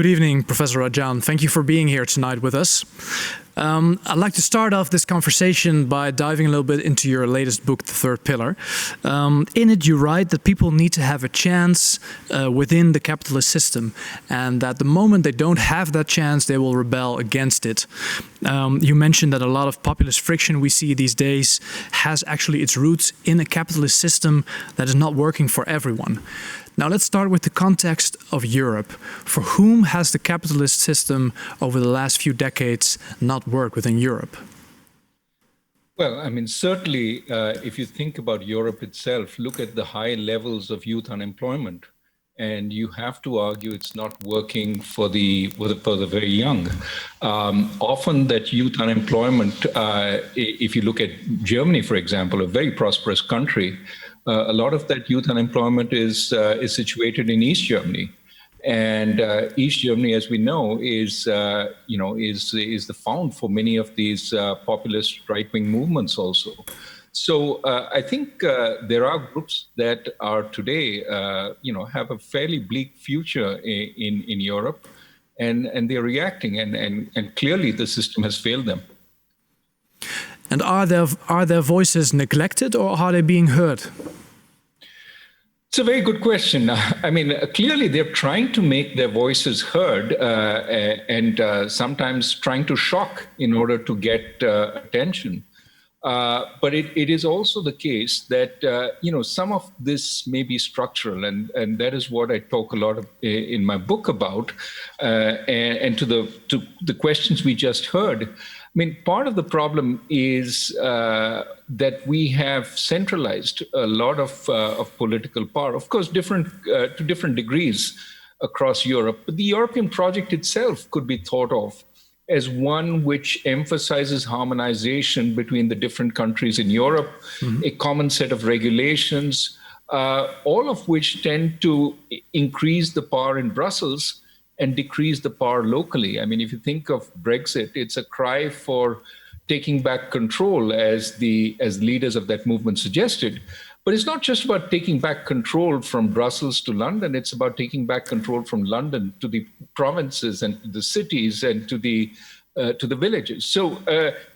Good evening, Professor Rajan. Thank you for being here tonight with us. I'd like to start off this conversation by diving a little bit into your latest book, The Third Pillar. In it, you write that people need to have a chance within the capitalist system, and that the moment they don't have that chance, they will rebel against it. You mentioned that a lot of populist friction we see these days has actually its roots in a capitalist system that is not working for everyone. Now let's start with the context of Europe. For whom has the capitalist system over the last few decades not worked within Europe? Well, I mean, certainly, if you think about Europe itself, look at the high levels of youth unemployment, and you have to argue it's not working for the very young. Often that youth unemployment, if you look at Germany, for example, a very prosperous country, a lot of that youth unemployment is situated in East Germany, and East Germany, as we know, is the fount for many of these populist right-wing movements also. So I think there are groups that are today, have a fairly bleak future in Europe, and they're reacting, and clearly the system has failed them. And are their voices neglected, or are they being heard? It's a very good question. I mean, clearly they're trying to make their voices heard and sometimes trying to shock in order to get attention. But it is also the case that, some of this may be structural, and that is what I talk a lot in my book about. And to the questions we just heard, I mean, part of the problem is that we have centralized a lot of political power, of course, to different degrees across Europe. But the European project itself could be thought of as one which emphasizes harmonization between the different countries in Europe, a common set of regulations, all of which tend to increase the power in Brussels and decrease the power locally. I mean, if you think of Brexit, it's a cry for taking back control, as leaders of that movement suggested. But it's not just about taking back control from Brussels to London. It's about taking back control from London to the provinces and the cities and to the villages. So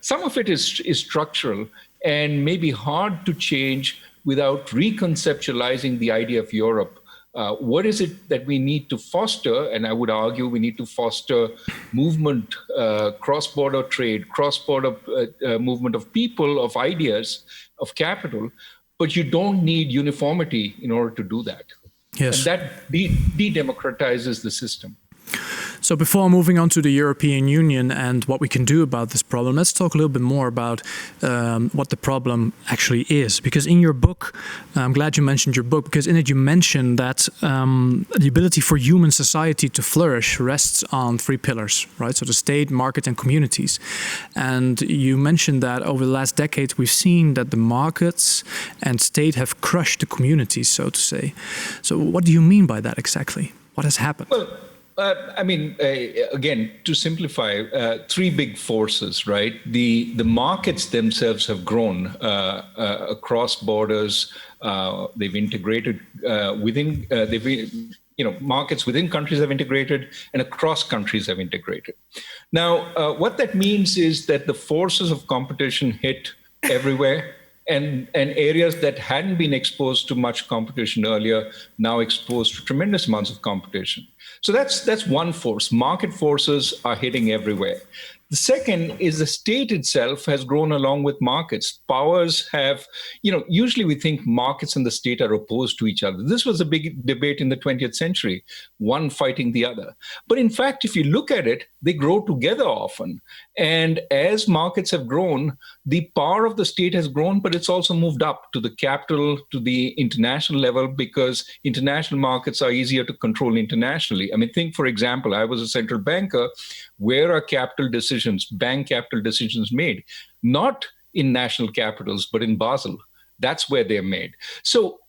some of it is structural and maybe hard to change without reconceptualizing the idea of Europe. What is it that we need to foster? And I would argue we need to foster movement, cross-border trade, cross-border movement of people, of ideas, of capital. But you don't need uniformity in order to do that. Yes. And that de-democratizes the system. So before moving on to the European Union and what we can do about this problem, let's talk a little bit more about what the problem actually is. Because in your book, I'm glad you mentioned your book, because in it you mentioned that the ability for human society to flourish rests on three pillars, right? So the state, market, and communities. And you mentioned that over the last decades, we've seen that the markets and state have crushed the communities, so to say. So what do you mean by that exactly? What has happened? Well, again, to simplify, three big forces, right? The markets themselves have grown across borders. They've integrated markets within countries have integrated, and across countries have integrated. Now, what that means is that the forces of competition hit everywhere. And areas that hadn't been exposed to much competition earlier, now exposed to tremendous amounts of competition. So that's one force. Market forces are hitting everywhere. The second is the state itself has grown along with markets. Powers have, usually we think markets and the state are opposed to each other. This was a big debate in the 20th century, one fighting the other. But in fact, if you look at it, they grow together often. And as markets have grown, the power of the state has grown, but it's also moved up to the capital, to the international level, because international markets are easier to control internationally. I mean, think, for example, I was a central banker. Where are capital decisions, bank capital decisions made? Not in national capitals, but in Basel. That's where they're made. So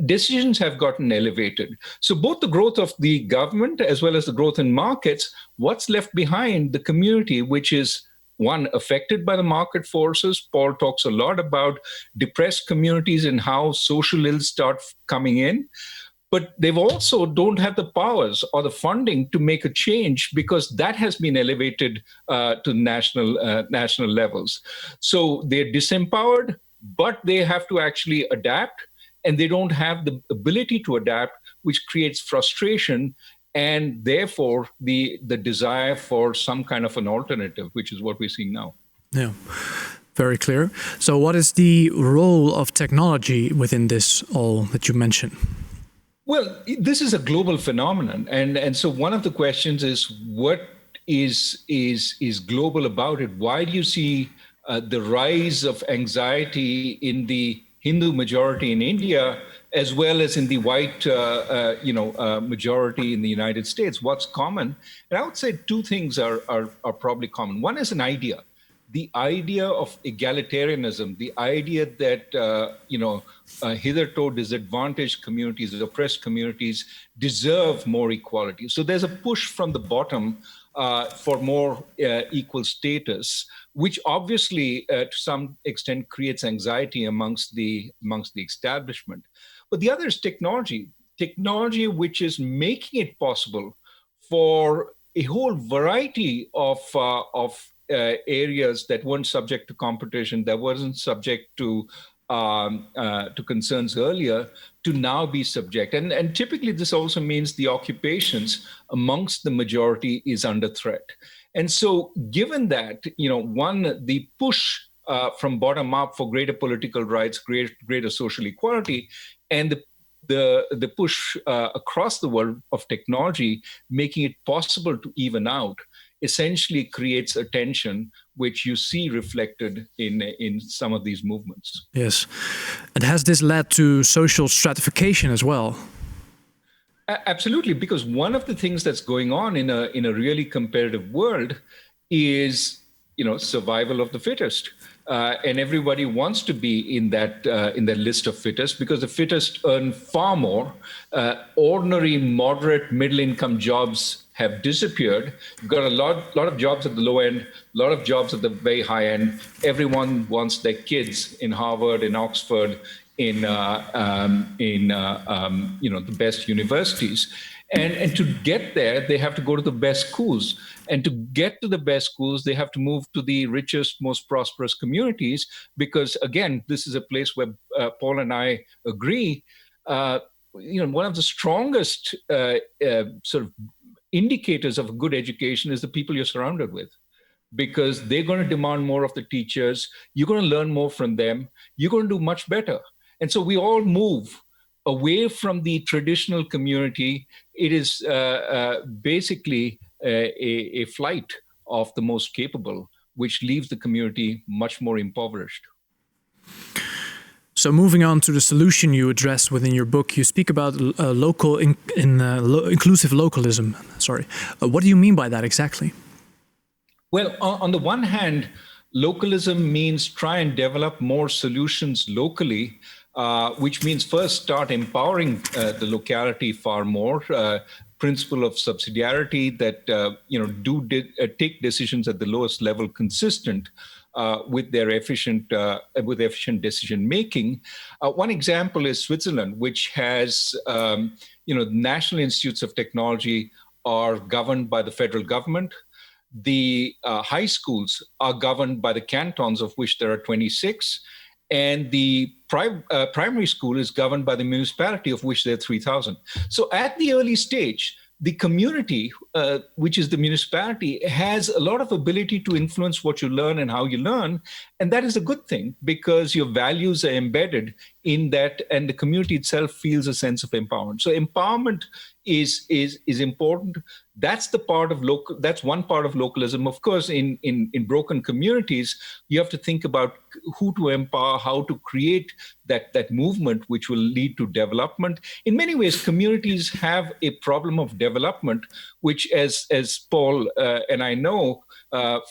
decisions have gotten elevated. So both the growth of the government as well as the growth in markets, what's left behind? The community, which is one, affected by the market forces. Paul talks a lot about depressed communities and how social ills start coming in. but they've also don't have the powers or the funding to make a change because that has been elevated to national levels. So they're disempowered, but they have to actually adapt, and they don't have the ability to adapt, which creates frustration and therefore the desire for some kind of an alternative, which is what we're seeing now. Yeah. Very clear. So what is the role of technology within this all that you mentioned? Well, this is a global phenomenon, and so one of the questions is what is global about it? Why do you see the rise of anxiety in the Hindu majority in India, as well as in the white majority in the United States? What's common? And I would say two things are probably common. One is an idea. The idea of egalitarianism, the idea that hitherto disadvantaged communities, oppressed communities, deserve more equality. So there's a push from the bottom for more equal status, which obviously, to some extent, creates anxiety amongst the establishment. But the other is technology which is making it possible for a whole variety of areas that weren't subject to competition, that wasn't subject to concerns earlier, to now be subject. And typically this also means the occupations amongst the majority is under threat. And so given that, the push from bottom up for greater political rights, greater social equality, and the push across the world of technology, making it possible to even out, essentially creates a tension which you see reflected in some of these movements. Yes. And has this led to social stratification as well? Absolutely, because one of the things that's going on in a really competitive world is, survival of the fittest. And everybody wants to be in that list of fittest because the fittest earn far more. Ordinary, moderate, middle-income jobs have disappeared. You've got a lot of jobs at the low end, a lot of jobs at the very high end. Everyone wants their kids in Harvard, in Oxford, in the best universities. And to get there, they have to go to the best schools. And to get to the best schools, they have to move to the richest, most prosperous communities, because, again, this is a place where Paul and I agree. One of the strongest sort of indicators of a good education is the people you're surrounded with, because they're going to demand more of the teachers. You're going to learn more from them. You're going to do much better. And so we all move away from the traditional community. It is basically a flight of the most capable, which leaves the community much more impoverished. So moving on to the solution you address within your book, you speak about inclusive localism. Sorry. What do you mean by that exactly? Well, on the one hand, localism means try and develop more solutions locally, which means first start empowering the locality far more. Principle of subsidiarity that take decisions at the lowest level consistent with their efficient decision making. One example is Switzerland, which has national institutes of technology are governed by the federal government. The high schools are governed by the cantons, of which there are 26. And the primary school is governed by the municipality, of which there are 3,000. So at the early stage, the community, which is the municipality, has a lot of ability to influence what you learn and how you learn. And that is a good thing, because your values are embedded in that, and the community itself feels a sense of empowerment. So empowerment is important. That's that's one part of localism. Of course, in broken communities, you have to think about who to empower, how to create that movement which will lead to development. In many ways, communities have a problem of development, which, as Paul and I know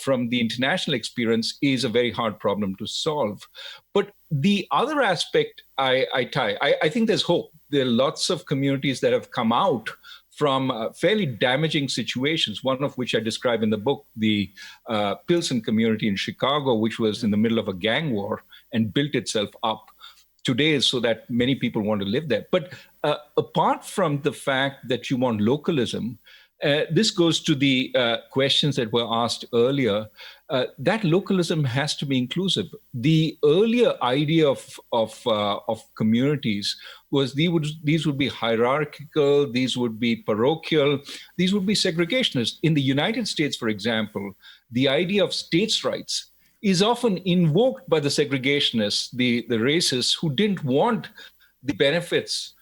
from the international experience, is a very hard problem to solve. But the other aspect I think there's hope. There are lots of communities that have come out from fairly damaging situations, one of which I describe in the book, the Pilsen community in Chicago, which was in the middle of a gang war and built itself up today so that many people want to live there. But apart from the fact that you want localism, this goes to the questions that were asked earlier. That localism has to be inclusive. The earlier idea of communities was these would be hierarchical, these would be parochial, these would be segregationist. In the United States, for example, the idea of states' rights is often invoked by the segregationists, the racists who didn't want the benefits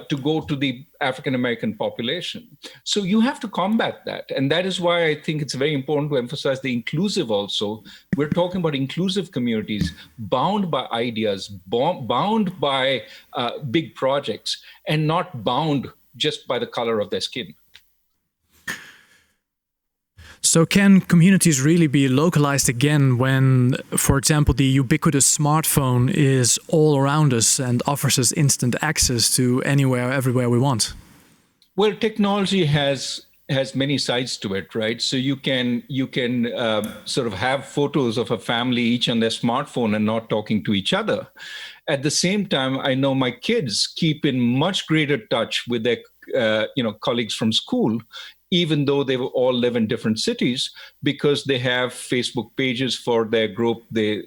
to go to the African American population. So you have to combat that. And that is why I think it's very important to emphasize the inclusive also. We're talking about inclusive communities bound by ideas, bound by big projects, and not bound just by the color of their skin. So can communities really be localized again when, for example, the ubiquitous smartphone is all around us and offers us instant access to anywhere, everywhere we want? Well, technology has many sides to it, right? So you can sort of have photos of a family each on their smartphone and not talking to each other. At the same time, I know my kids keep in much greater touch with their colleagues from school, even though they all live in different cities, because they have Facebook pages for their group. They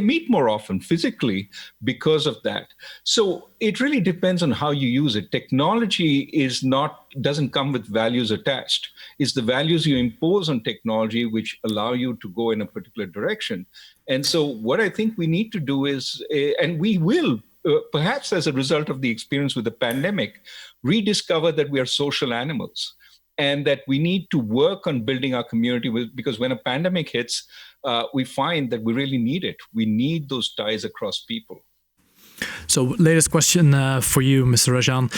meet more often physically because of that. So it really depends on how you use it. Technology doesn't come with values attached. It's the values you impose on technology which allow you to go in a particular direction. And so what I think we need to do is, and we will, perhaps as a result of the experience with the pandemic, rediscover that we are social animals. And that we need to work on building our community because when a pandemic hits, we find that we really need it. We need those ties across people. So, latest question for you, Mr. Rajan.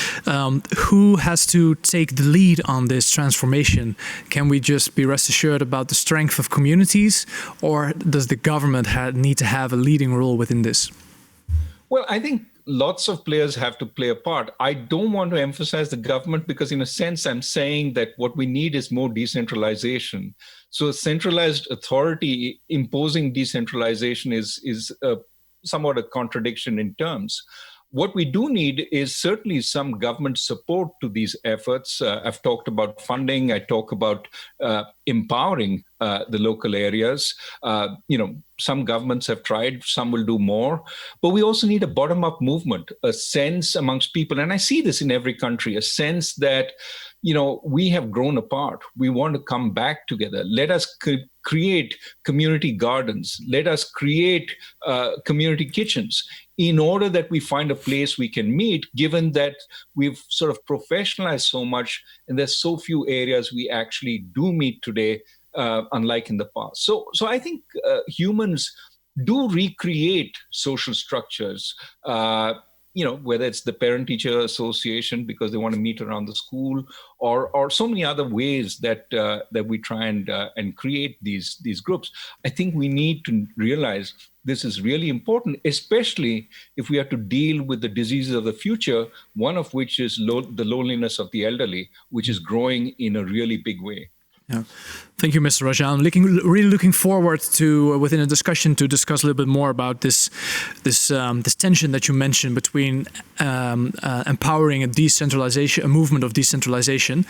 Who has to take the lead on this transformation? Can we just be rest assured about the strength of communities, or does the government need to have a leading role within this? Well, I think lots of players have to play a part. I don't want to emphasize the government because in a sense, I'm saying that what we need is more decentralization. So a centralized authority imposing decentralization is somewhat a contradiction in terms. What we do need is certainly some government support to these efforts. I've talked about funding. I talk about empowering the local areas. Some governments have tried, some will do more. But we also need a bottom-up movement, a sense amongst people. And I see this in every country, a sense that, we have grown apart. We want to come back together. Let us create community gardens. Let us create community kitchens in order that we find a place we can meet, given that we've sort of professionalized so much and there's so few areas we actually do meet today, unlike in the past. So I think humans do recreate social structures, whether it's the parent-teacher association because they want to meet around the school, or so many other ways that we try and create these groups. I think we need to realize this is really important, especially if we have to deal with the diseases of the future, one of which is the loneliness of the elderly, which is growing in a really big way. Yeah. Thank you, Mr. Rajan. Really looking forward to, within a discussion, to discuss a little bit more about this tension that you mentioned between empowering a movement of decentralization